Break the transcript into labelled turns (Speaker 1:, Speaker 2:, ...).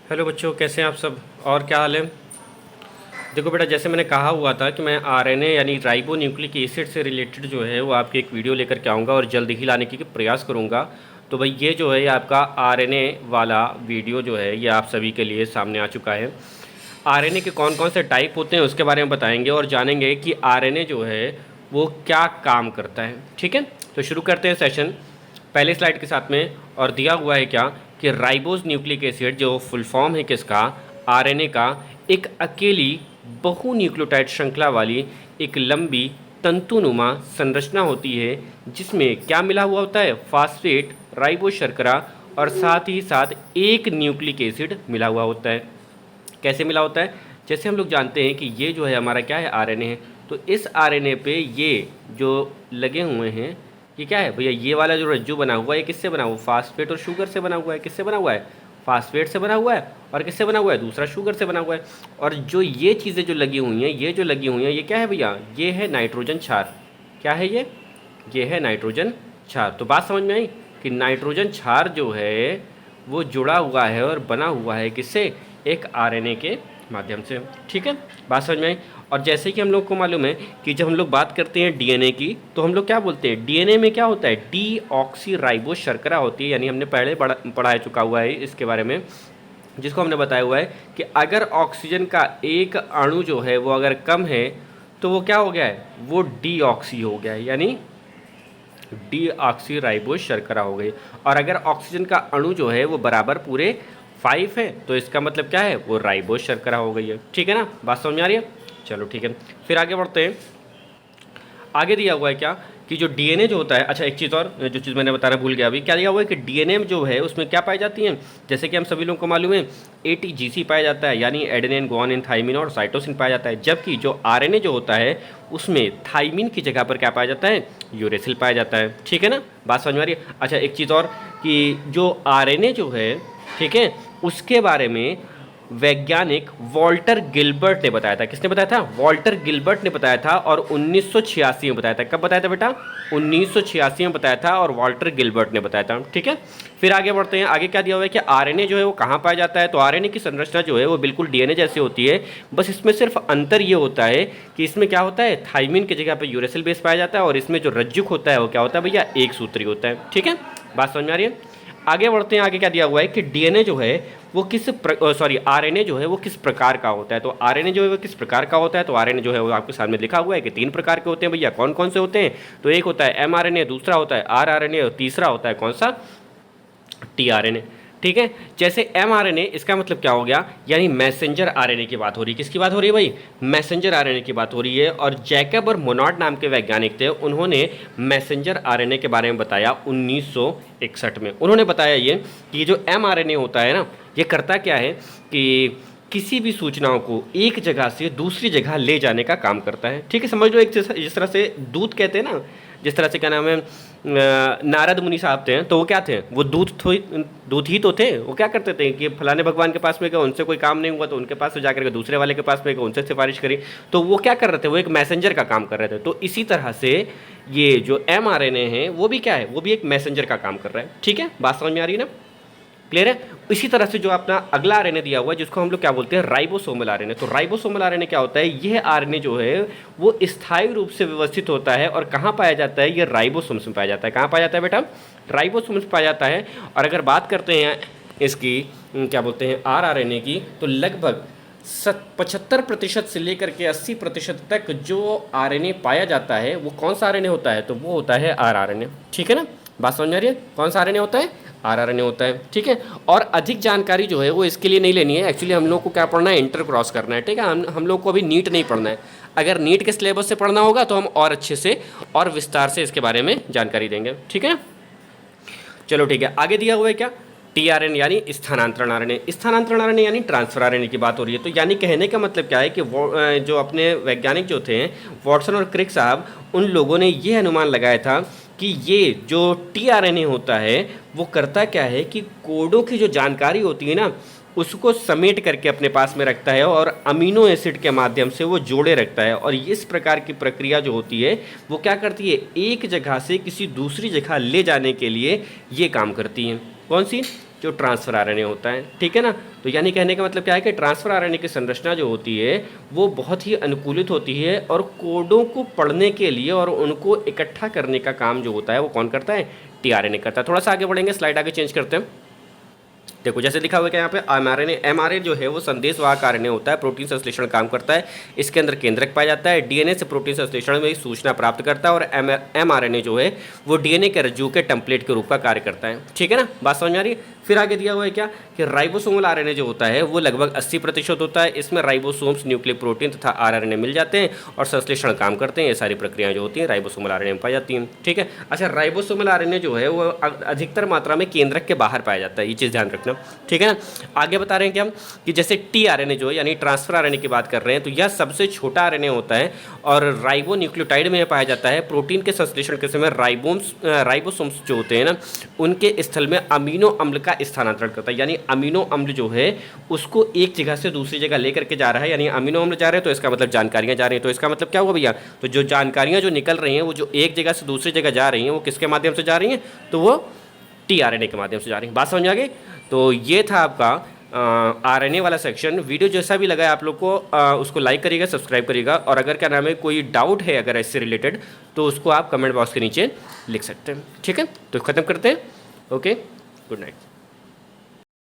Speaker 1: Hello बच्चों, कैसे हैं आप सब और क्या हाल है। देखो बेटा, जैसे मैंने कहा हुआ था कि मैं आरएनए यानी राइबो न्यूक्लिक एसिड से रिलेटेड जो है वो आपकी एक वीडियो लेकर के आऊँगा और जल्द ही लाने की प्रयास करूँगा। तो भाई ये जो है ये आपका आरएनए वाला वीडियो जो है ये आप सभी के लिए सामने आ चुका है। आरएनए के कौन कौन से टाइप होते हैं उसके बारे में बताएंगे और जानेंगे कि आरएनए जो है वो क्या काम करता है। ठीक है, तो शुरू करते हैं सेशन पहले स्लाइड के साथ में। और दिया हुआ है क्या कि राइबोज न्यूक्लिक एसिड जो फुल फॉर्म है किसका, आरएनए का, एक अकेली बहुन्यूक्लियोटाइड श्रृंखला वाली एक लंबी तंतुनुमा संरचना होती है जिसमें क्या मिला हुआ होता है, फास्फेट, राइबोज शर्करा और साथ ही साथ एक न्यूक्लिक एसिड मिला हुआ होता है। कैसे मिला होता है, जैसे हम लोग जानते हैं कि ये जो है हमारा क्या है, आरएनए है। तो इस आरएनए पे ये जो लगे हुए हैं ये क्या है भैया, ये वाला जो रज्जू बना हुआ है ये किससे बना हुआ, फास्फेट और शुगर से बना हुआ है। किससे बना हुआ है, फास्फेट से बना हुआ है। और किससे बना हुआ है, दूसरा शुगर से बना हुआ है। और जो ये चीज़ें जो लगी हुई हैं, ये जो लगी हुई हैं ये क्या है भैया, ये है नाइट्रोजन क्षार। क्या है ये है नाइट्रोजन क्षार। तो बात समझ में आई कि नाइट्रोजन क्षार जो है वो जुड़ा हुआ है और बना हुआ है किससे, एक आरएनए के माध्यम से। ठीक है, बात समझ में आई। और जैसे कि हम लोग को मालूम है कि जब हम लोग बात करते हैं डीएनए की तो हम लोग क्या बोलते हैं, डीएनए में क्या होता है, डीऑक्सी राइबो शर्करा होती है। यानी हमने पहले पढ़ा चुका हुआ है इसके बारे में, जिसको हमने बताया हुआ है कि अगर ऑक्सीजन का एक अणु जो है वो अगर कम है तो वो क्या हो गया है, वो डीऑक्सी हो गया है, यानी डीऑक्सी राइबोज शर्करा हो गई। और अगर ऑक्सीजन का अणु जो है वो बराबर पूरे 5 है तो इसका मतलब क्या है, वो राइबोज शर्करा हो गई है। ठीक है ना, बात समझ में आ रही है। चलो ठीक है, फिर आगे बढ़ते हैं। आगे दिया हुआ है क्या कि जो डीएनए जो होता है, अच्छा एक चीज़ और जो चीज़ मैंने बताना भूल गया अभी, क्या दिया हुआ है कि डीएनए जो है उसमें क्या पाई जाती हैं, जैसे कि हम सभी लोगों को मालूम है एटीजीसी पाया जाता है, यानी एडेनिन, गुआनिन, थाइमिन और साइटोसिन पाया जाता है। जबकि जो आरएनए जो होता है उसमें थाइमिन की जगह पर क्या पाया जाता है, यूरेसिल पाया जाता है। ठीक है ना, बात समझ में आ रही है। अच्छा एक चीज़ और कि जो आरएनए जो है, ठीक है, उसके बारे में वैज्ञानिक वॉल्टर गिलबर्ट ने बताया था। किसने बताया था, वॉल्टर गिलबर्ट ने बताया था। और 1986 में बताया था। कब बताया था बेटा, 1986 में बताया था और वॉल्टर गिलबर्ट ने बताया था। ठीक है, फिर आगे बढ़ते हैं। आगे क्या दिया हुआ है कि आरएनए जो है वो कहाँ पाया जाता है, तो आरएनए की संरचना जो है वो बिल्कुल डीएनए जैसी होती है। बस इसमें सिर्फ अंतर ये होता है कि इसमें क्या होता है, थाइमिन की जगह पर यूरेसिल बेस पाया जाता है और इसमें जो रज्जुक होता है वो क्या होता है भैया, एक सूत्री होता है। ठीक है, बात समझ में आ रही है। आगे बढ़ते हैं। आगे क्या दिया हुआ है कि डीएनए जो है वो आरएनए जो है वो किस प्रकार का होता है। तो आरएनए जो है वो किस प्रकार का होता है, तो आरएनए जो है वो आपके सामने लिखा हुआ है कि 3 प्रकार के होते हैं भैया। कौन कौन से होते हैं, तो एक होता है एमआरएनए, दूसरा होता है आरआरएनए और तीसरा होता है कौन सा, टीआरएनए। ठीक है, जैसे एमआरएनए इसका मतलब क्या हो गया, यानी मैसेंजर आरएनए की बात हो रही है। किसकी बात हो रही है भाई, मैसेंजर आरएनए की बात हो रही है। और जैकब और मोनार्ड नाम के वैज्ञानिक थे, उन्होंने मैसेंजर आरएनए के बारे में बताया 1961 में। उन्होंने बताया ये कि जो एमआरएनए होता है ना, ये करता क्या है कि किसी भी सूचनाओं को एक जगह से दूसरी जगह ले जाने का काम करता है। ठीक है, समझ लो एक जिस तरह से दूध कहते हैं ना, जिस तरह से क्या नाम है, नारद मुनि साहब थे तो वो क्या थे, वो दूध ही तो थे। वो क्या करते थे कि फलाने भगवान के पास में गए, उनसे कोई काम नहीं हुआ तो उनके पास से जाकर के दूसरे वाले के पास में गए, उनसे सिफारिश करी। तो वो क्या कर रहे थे, वो एक मैसेंजर का काम कर रहे थे। तो इसी तरह से ये जो एमआरएनए है वो भी क्या है, वो भी एक मैसेंजर का काम कर रहा है। ठीक है, बात समझ में आ रही है ना, क्लियर है। इसी तरह से जो अपना अगला आरएनए दिया हुआ है जिसको हम लोग क्या बोलते हैं, राइबोसोमल आरएनए। तो राइबोसोमल आरएनए क्या होता है, यह आरएनए जो है वो स्थायी रूप से व्यवस्थित होता है और कहाँ पाया जाता है, ये राइबोसोम्स में पाया जाता है। कहाँ पाया जाता है बेटा, राइबोसोम्स में पाया जाता है। और अगर बात करते हैं इसकी क्या बोलते हैं, आरआरएनए की, तो लगभग 75% से लेकर के 80% तक जो आरएनए पाया जाता है वो कौन सा आरएनए होता है, तो वो होता है आरआरएनए। ठीक है ना, बात समझ में आ रही है, कौन सा आरएनए होता है, आरआरएनए होता है। ठीक है, और अधिक जानकारी जो है वो इसके लिए नहीं लेनी है। एक्चुअली हम लोग को क्या पढ़ना है, इंटर क्रॉस करना है। ठीक है, हम लोग को अभी नीट नहीं पढ़ना है। अगर नीट के सिलेबस से पढ़ना होगा तो हम और अच्छे से और विस्तार से इसके बारे में जानकारी देंगे। ठीक है, चलो ठीक है। आगे दिया हुआ है क्या, टीआरएन यानी स्थानांतरण आरएनए। स्थानांतरण आरएनए यानी ट्रांसफर आरएनए की बात हो रही है। तो यानी कहने का मतलब क्या है कि जो अपने वैज्ञानिक जो थे वॉटसन और क्रिक साहब, उन लोगों ने ये अनुमान लगाया था कि ये जो टीआरएनए होता है वो करता क्या है कि कोडों की जो जानकारी होती है ना उसको समेट करके अपने पास में रखता है और अमीनो एसिड के माध्यम से वो जोड़े रखता है। और इस प्रकार की प्रक्रिया जो होती है वो क्या करती है, एक जगह से किसी दूसरी जगह ले जाने के लिए ये काम करती है। कौन सी, जो ट्रांसफर आरएनए होता है, ठीक है ना। तो यानी कहने का मतलब क्या है कि ट्रांसफर आरएनए की संरचना जो होती है वो बहुत ही अनुकूलित होती है और कोडों को पढ़ने के लिए और उनको इकट्ठा करने का काम जो होता है वो कौन करता है, टीआरएनए करता है। थोड़ा सा आगे बढ़ेंगे, स्लाइड आगे चेंज करते हैं। देखो जैसे लिखा हुआ है कि यहाँ पे एमआरएनए जो है वो संदेशवाहक आरएनए होता है, प्रोटीन संश्लेषण काम करता है, इसके अंदर केंद्रक पाया जाता है, डीएनए से प्रोटीन संश्लेषण में सूचना प्राप्त करता है, और एमआरएनए जो है वो डीएनए के रज्जु के टेम्पलेट के रूप का कार्य करता है, ठीक है ना। बात समझ में आ रही है। फिर आगे दिया हुआ है क्या कि राइबोसोमल आरएनए जो होता है वो लगभग 80% होता है, इसमें राइबोसोम्स, न्यूक्लिक प्रोटीन तथा आरएनए मिल जाते हैं और संश्लेषण काम करते हैं। ये सारी प्रक्रियाएं जो होती हैं राइबोसोमल आरएनए में पाई जाती हैं, ठीक है। अच्छा, राइबोसोमल आरएनए जो है वो अधिकतर मात्रा में केंद्रक के बाहर पाया जाता है, ये चीज़ ध्यान रखना, ठीक है ना। आगे बता रहे हैं कि हम कि जैसे टीआरएनए जो है यानी ट्रांसफर आरएनए की बात कर रहे हैं, तो यह सबसे छोटा आरएनए होता है और राइबोन्यूक्लियोटाइड में पाया जाता है। प्रोटीन के संश्लेषण के समय राइबोसोम्स जो होते हैं ना, उनके स्थल में अमीनो अम्ल का स्थानांतरण करता है, यानी अमीनो अम्ल जो है उसको एक जगह से दूसरी जगह लेकर के जा रहा है, यानी अमीनो अम्ल जा रहे हैं तो इसका मतलब जानकारियां जा रही हैं। तो इसका मतलब क्या हुआ भैया, तो जो जानकारियां जो निकल रही हैं वो जो एक जगह से दूसरी जगह जा रही हैं वो किसके माध्यम से जा रही हैं, तो वो टीआरएनए के माध्यम से जा रही हैं। बात समझ आ गई। तो ये था आपका आरएनए वाला सेक्शन। वीडियो जैसा भी लगा है आप लोग को उसको लाइक करिएगा, सब्सक्राइब करिएगा, और अगर क्या नाम है कोई डाउट है अगर इससे रिलेटेड तो उसको आप कमेंट बॉक्स के नीचे लिख सकते हैं, ठीक है। तो ख़त्म करते हैं। Okay, good night.